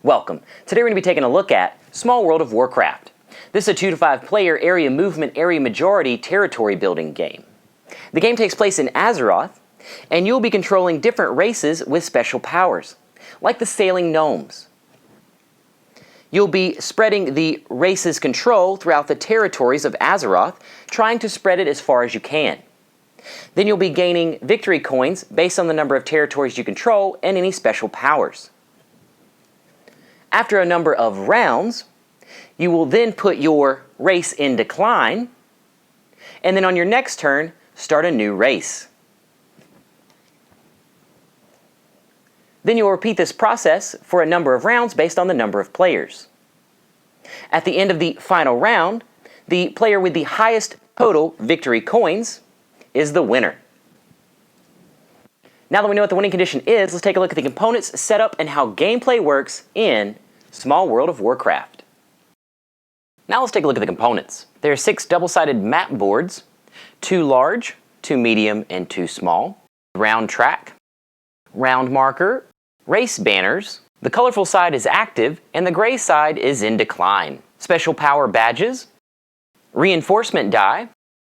Welcome. Today we're going to be taking a look at Small World of Warcraft. This is a 2 to 5 player area movement, area majority territory building game. The game takes place in Azeroth, and you'll be controlling different races with special powers, like the sailing gnomes. You'll be spreading the race's control throughout the territories of Azeroth, trying to spread it as far as you can. Then you'll be gaining victory coins based on the number of territories you control and any special powers. After a number of rounds, you will then put your race in decline, and then on your next turn, start a new race. Then you'll repeat this process for a number of rounds based on the number of players. At the end of the final round, the player with the highest total victory coins is the winner. Now that we know what the winning condition is, let's take a look at the components, setup, and how gameplay works in Small World of Warcraft. Now let's take a look at the components. There are 6 double-sided map boards, 2 large, 2 medium, and 2 small. Round track, round marker, race banners. The colorful side is active, and the gray side is in decline. Special power badges, reinforcement die,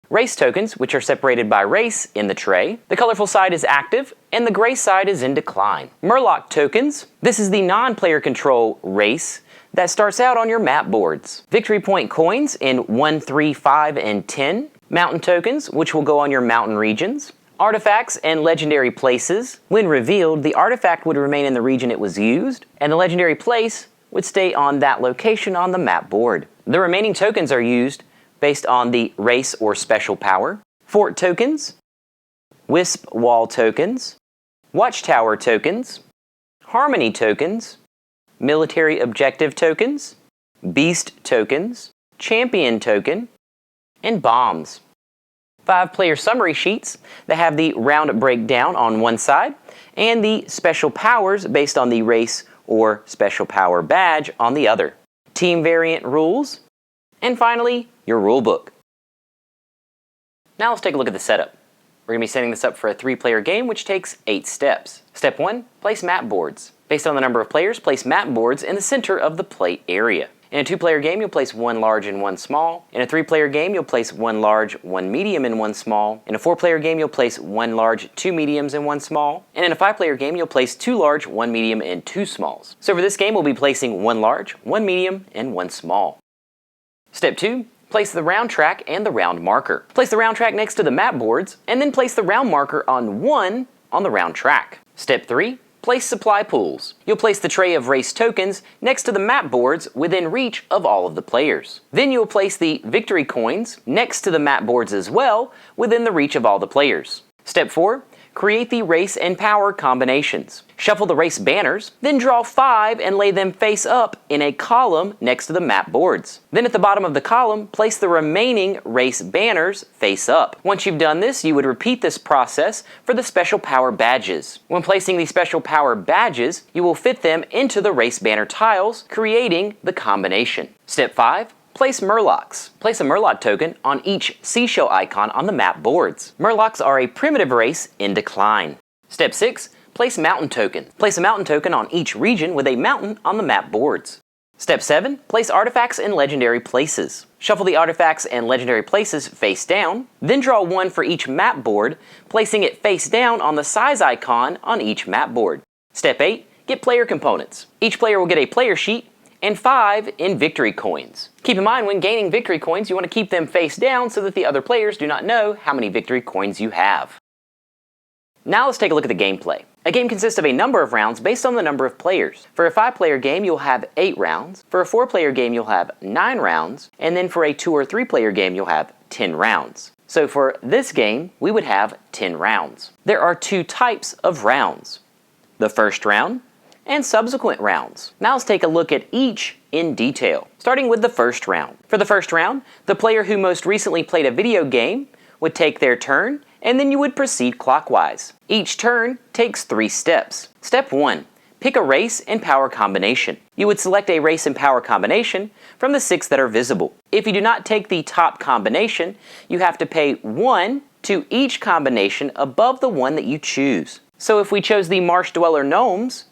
race tokens, which are separated by race in the tray. The colorful side is active, and the gray side is in decline. Murloc tokens. This is the non-player control race that starts out on your map boards. Victory point coins in 1, 3, 5, and 10. Mountain tokens, which will go on your mountain regions. Artifacts and legendary places. When revealed, the artifact would remain in the region it was used, and the legendary place would stay on that location on the map board. The remaining tokens are used based on the race or special power. Fort tokens, Wisp wall tokens, Watchtower tokens, Harmony tokens, Military objective tokens, Beast tokens, Champion token, and bombs. 5-player summary sheets that have the round breakdown on one side and the special powers based on the race or special power badge on the other. Team variant rules, and finally, your rulebook. Now let's take a look at the setup. We're going to be setting this up for a 3-player game, which takes 8 steps. Step 1, place map boards. Based on the number of players, place map boards in the center of the plate area. In a 2-player game, you'll place 1 large and 1 small. In a 3-player game, you'll place 1 large, 1 medium, and 1 small. In a 4-player game, you'll place 1 large, 2 mediums, and 1 small. And in a 5-player game, you'll place 2 large, 1 medium, and 2 smalls. So for this game, we'll be placing 1 large, 1 medium, and 1 small. Step 2, place the round track and the round marker. Place the round track next to the map boards, and then place the round marker on 1 on the round track. Step 3, place supply pools. You'll place the tray of race tokens next to the map boards within reach of all of the players. Then you'll place the victory coins next to the map boards as well within the reach of all the players. Step 4, create the race and power combinations. Shuffle the race banners, then draw 5 and lay them face up in a column next to the map boards. Then at the bottom of the column, place the remaining race banners face up. Once you've done this, you would repeat this process for the special power badges. When placing the special power badges, you will fit them into the race banner tiles, creating the combination. Step 5, place Murlocs. Place a Murloc token on each seashell icon on the map boards. Murlocs are a primitive race in decline. Step 6, place Mountain token. Place a Mountain token on each region with a mountain on the map boards. Step 7, place artifacts and legendary places. Shuffle the artifacts and legendary places face down, then draw 1 for each map board, placing it face down on the size icon on each map board. Step 8, get player components. Each player will get a player sheet and 5 in victory coins. Keep in mind, when gaining victory coins, you want to keep them face down so that the other players do not know how many victory coins you have. Now let's take a look at the gameplay. A game consists of a number of rounds based on the number of players. For a 5-player game, you'll have 8 rounds. For a 4-player game, you'll have 9 rounds. And then for a 2 or 3-player game, you'll have 10 rounds. So for this game, we would have 10 rounds. There are 2 types of rounds: the first round and subsequent rounds. Now let's take a look at each in detail, starting with the first round. For the first round, the player who most recently played a video game would take their turn, and then you would proceed clockwise. Each turn takes 3 steps. Step 1, pick a race and power combination. You would select a race and power combination from the 6 that are visible. If you do not take the top combination, you have to pay 1 to each combination above the one that you choose. So if we chose the Marsh Dweller Gnomes,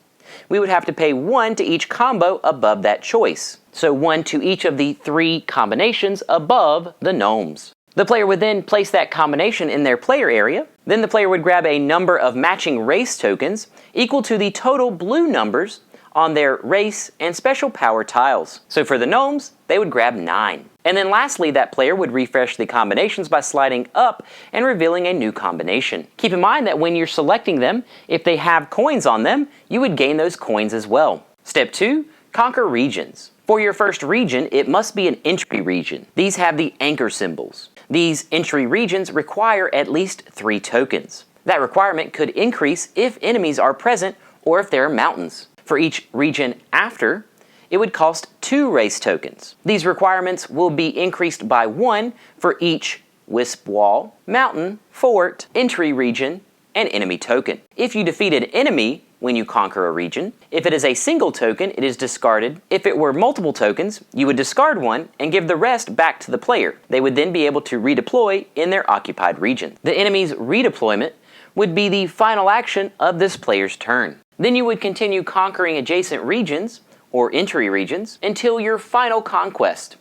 we would have to pay 1 to each combo above that choice. So 1 to each of the 3 combinations above the gnomes. The player would then place that combination in their player area. Then the player would grab a number of matching race tokens equal to the total blue numbers on their race and special power tiles. So for the gnomes, they would grab 9. And then lastly, that player would refresh the combinations by sliding up and revealing a new combination. Keep in mind that when you're selecting them, if they have coins on them, you would gain those coins as well. Step 2, conquer regions. For your first region, it must be an entry region. These have the anchor symbols. These entry regions require at least 3 tokens. That requirement could increase if enemies are present or if there are mountains. For each region after, it would cost 2 race tokens. These requirements will be increased by 1 for each wisp wall, mountain, fort, entry region, and enemy token. If you defeat an enemy when you conquer a region, if it is a single token, it is discarded. If it were multiple tokens, you would discard one and give the rest back to the player. They would then be able to redeploy in their occupied region. The enemy's redeployment would be the final action of this player's turn. Then you would continue conquering adjacent regions, or entry regions, until your final conquest.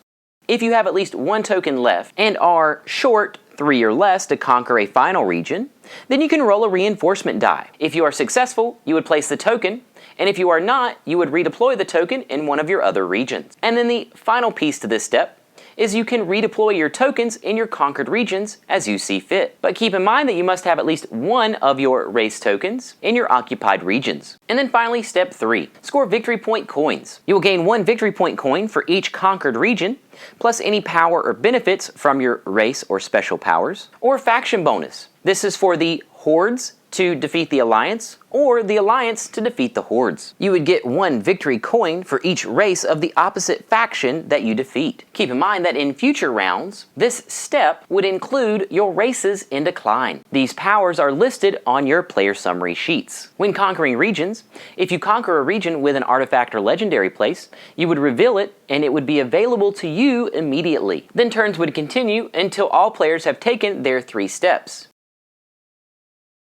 If you have at least 1 token left and are short 3 or less to conquer a final region, then you can roll a reinforcement die. If you are successful, you would place the token, and if you are not, you would redeploy the token in one of your other regions. And then the final piece to this step is you can redeploy your tokens in your conquered regions as you see fit. But keep in mind that you must have at least 1 of your race tokens in your occupied regions. And then finally, step 3, score victory point coins. You will gain 1 victory point coin for each conquered region, plus any power or benefits from your race or special powers, or faction bonus. This is for the hordes to defeat the alliance, or the alliance to defeat the hordes. You would get 1 victory coin for each race of the opposite faction that you defeat. Keep in mind that in future rounds, this step would include your races in decline. These powers are listed on your player summary sheets. When conquering regions, if you conquer a region with an artifact or legendary place, you would reveal it and it would be available to you immediately. Then turns would continue until all players have taken their 3 steps.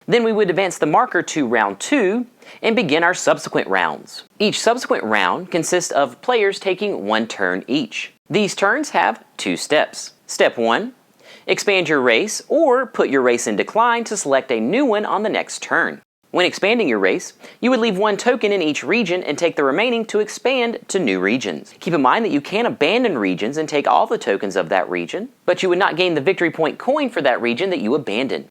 Then we would advance the marker to round 2 and begin our subsequent rounds. Each subsequent round consists of players taking 1 turn each. These turns have 2 steps. Step 1, expand your race or put your race in decline to select a new one on the next turn. When expanding your race, you would leave 1 token in each region and take the remaining to expand to new regions. Keep in mind that you can abandon regions and take all the tokens of that region, but you would not gain the victory point coin for that region that you abandoned.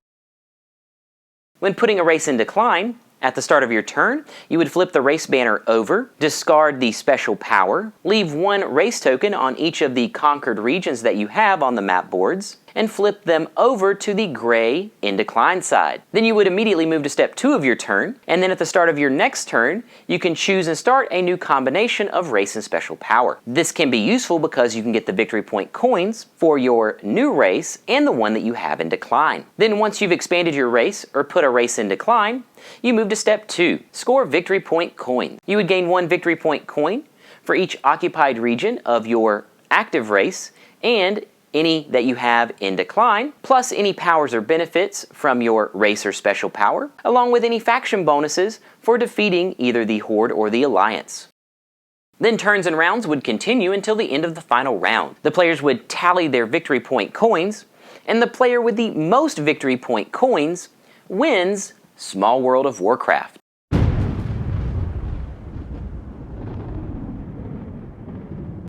When putting a race in decline, at the start of your turn, you would flip the race banner over, discard the special power, leave 1 race token on each of the conquered regions that you have on the map boards, and flip them over to the gray in decline side. Then you would immediately move to step 2 of your turn, and then at the start of your next turn, you can choose and start a new combination of race and special power. This can be useful because you can get the victory point coins for your new race and the one that you have in decline. Then once you've expanded your race or put a race in decline, you move to step 2, score victory point coin. You would gain 1 victory point coin for each occupied region of your active race and any that you have in decline, plus any powers or benefits from your race or special power, along with any faction bonuses for defeating either the Horde or the Alliance. Then turns and rounds would continue until the end of the final round. The players would tally their victory point coins, and the player with the most victory point coins wins Small World of Warcraft.